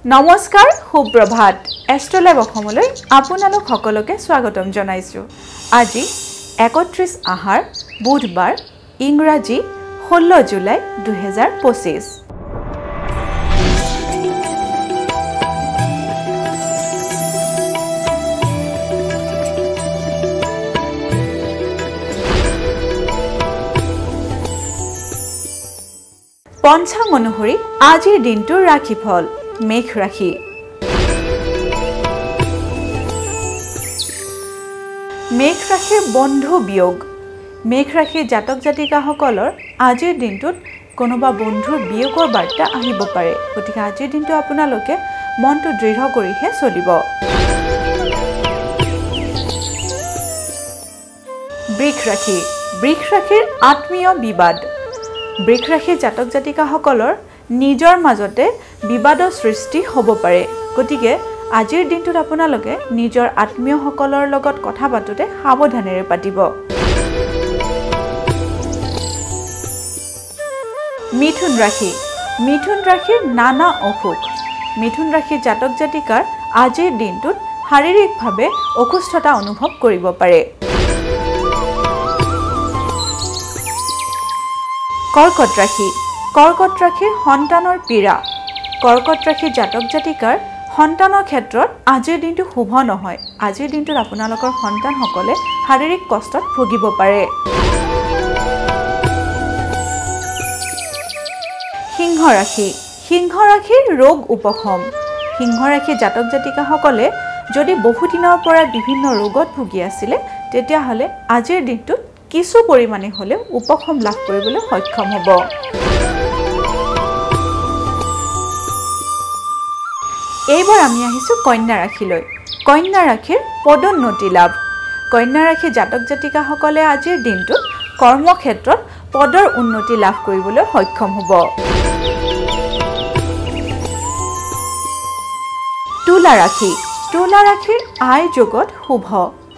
নমস্কাৰ সুপ্ৰভাত এষ্ট্ৰলাইভ অসমলৈ আপোনালোক সকলোকে স্বাগতম জনাইছো। আজি 31 আহাৰ বুধবাৰ ইংৰাজী 16 জুলাই 2025। পঞ্চাং অনুসৰি আজিৰ দিনটোৰ ৰাশিফল মেঘ ৰাশি। মেঘ ৰাশিৰ বন্ধু বিয়োগ। মেঘ ৰাশিৰ জাতক জাতিকাসকলৰ আজিৰ দিনটোত কোনোবা বন্ধুৰ বিয়োগৰ বাৰ্তা আহিব পাৰে, গতিকে আজিৰ দিনটো আপোনালোকে মনটো দৃঢ় কৰিহে চলিব। বৃষ ৰাশি। বৃষ ৰাশিৰ আত্মীয় বিবাদ। বৃষ ৰাশিৰ জাতক জাতিকাসকলৰ নিজৰ মাজতে বিবাদৰ সৃষ্টি হ'ব পাৰে, গতিকে আজিৰ দিনটোত আপোনালোকে নিজৰ আত্মীয়সকলৰ লগত কথা পাতোতে সাৱধানেৰে পাতিব। মিথুন ৰাশি। মিথুন ৰাশিৰ নানা অসুখ। মিথুন ৰাশিৰ জাতক জাতিকাৰ আজিৰ দিনটোত শাৰীৰিকভাৱে অসুস্থতা অনুভৱ কৰিব পাৰে। কৰ্কট ৰাশি। কৰ্কট ৰাশিৰ সন্তানৰ পীড়া। কৰ্কট ৰাশিৰ জাতক জাতিকাৰ সন্তানৰ ক্ষেত্ৰত আজিৰ দিনটো শুভ নহয়। আজিৰ দিনটোত আপোনালোকৰ সন্তানসকলে শাৰীৰিক কষ্টত ভুগিব পাৰে। সিংহ ৰাশি। সিংহ ৰাশিৰ ৰোগ উপশম। সিংহ ৰাশিৰ জাতক জাতিকাসকলে যদি বহুদিনৰ পৰা বিভিন্ন ৰোগত ভুগি আছিলে, তেতিয়াহ'লে আজিৰ দিনটোত কিছু পৰিমাণে হ'লেও উপশম লাভ কৰিবলৈ সক্ষম হ'ব। এইবাৰ আমি আহিছোঁ কন্যা ৰাশিলৈ। কন্যা ৰাশিৰ পদোন্নতি লাভ। কন্যা ৰাশিৰ জাতক জাতিকাসকলে আজিৰ দিনটোত কৰ্মক্ষেত্ৰত পদৰ উন্নতি লাভ কৰিবলৈ সক্ষম হ'ব। তুলা ৰাশি। তুলা ৰাশিৰ আয় যোগত শুভ।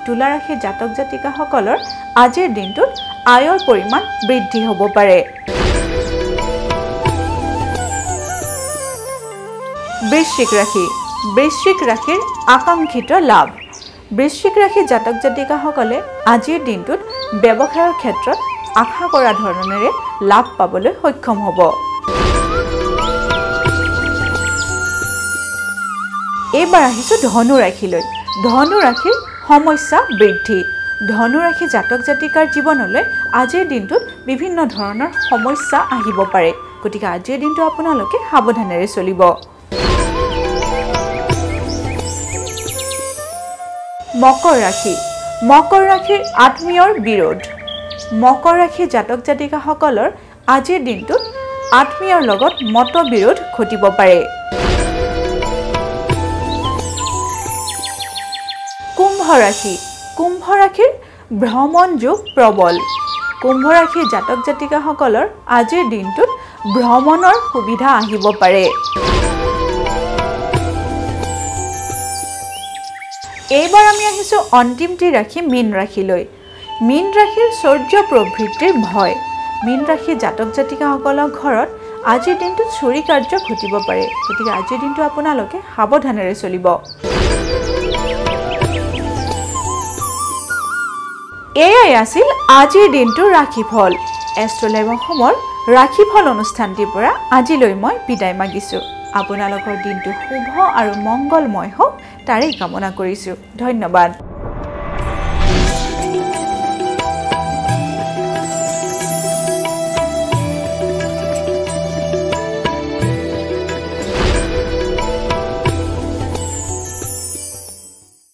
তুলা ৰাশিৰ জাতক জাতিকাসকলৰ আজিৰ দিনটোত আয়ৰ পৰিমাণ বৃদ্ধি হ'ব পাৰে। বৃশ্চিক ৰাশি। বৃশ্চিক ৰাশিৰ আকাংক্ষিত লাভ। বৃশ্চিক ৰাশিৰ জাতক জাতিকাসকলে আজিৰ দিনটোত ব্যৱসায়ৰ ক্ষেত্ৰত আশা কৰা ধৰণেৰে লাভ পাবলৈ সক্ষম হ'ব। এইবাৰ আহিছোঁ ধনু ৰাশিলৈ। ধনু ৰাশিৰ সমস্যা বৃদ্ধি। ধনু ৰাশিৰ জাতক জাতিকাৰ জীৱনলৈ আজিৰ দিনটোত বিভিন্ন ধৰণৰ সমস্যা আহিব পাৰে, গতিকে আজিৰ দিনটো আপোনালোকে সাৱধানেৰে চলিব। মকৰ ৰাশি। মকৰ ৰাশিৰ আত্মীয়ৰ বিৰোধ। মকৰ ৰাশিৰ জাতক জাতিকাসকলৰ আজিৰ দিনটোত আত্মীয়ৰ লগত মতবিৰোধ ঘটিব পাৰে। কুম্ভ ৰাশি। কুম্ভ ৰাশিৰ ভ্ৰমণ যোগ প্ৰবল। কুম্ভ ৰাশিৰ জাতক জাতিকাসকলৰ আজিৰ দিনটোত ভ্ৰমণৰ সুবিধা আহিব পাৰে। এইবাৰ আমি আহিছোঁ অন্তিমটি ৰাশি মীন ৰাশিলৈ। মীন ৰাশিৰ শৌৰ্য প্ৰবৃত্তিৰ ভয়। মীন ৰাশিৰ জাতক জাতিকাসকলৰ ঘৰত আজিৰ দিনটোত চুৰি কাৰ্য ঘটিব পাৰে, গতিকে আজিৰ দিনটো আপোনালোকে সাৱধানেৰে চলিব। এয়াই আছিল আজিৰ দিনটোৰ ৰাশিফল। এষ্ট্ৰলাইভ অসমৰ ৰাশিফল অনুষ্ঠানটিৰ পৰা আজিলৈ মই বিদায় মাগিছোঁ। আপোনালোকৰ দিনটো শুভ আৰু মংগলময় হওক তাৰেই কামনা কৰিছোঁ। ধন্যবাদ।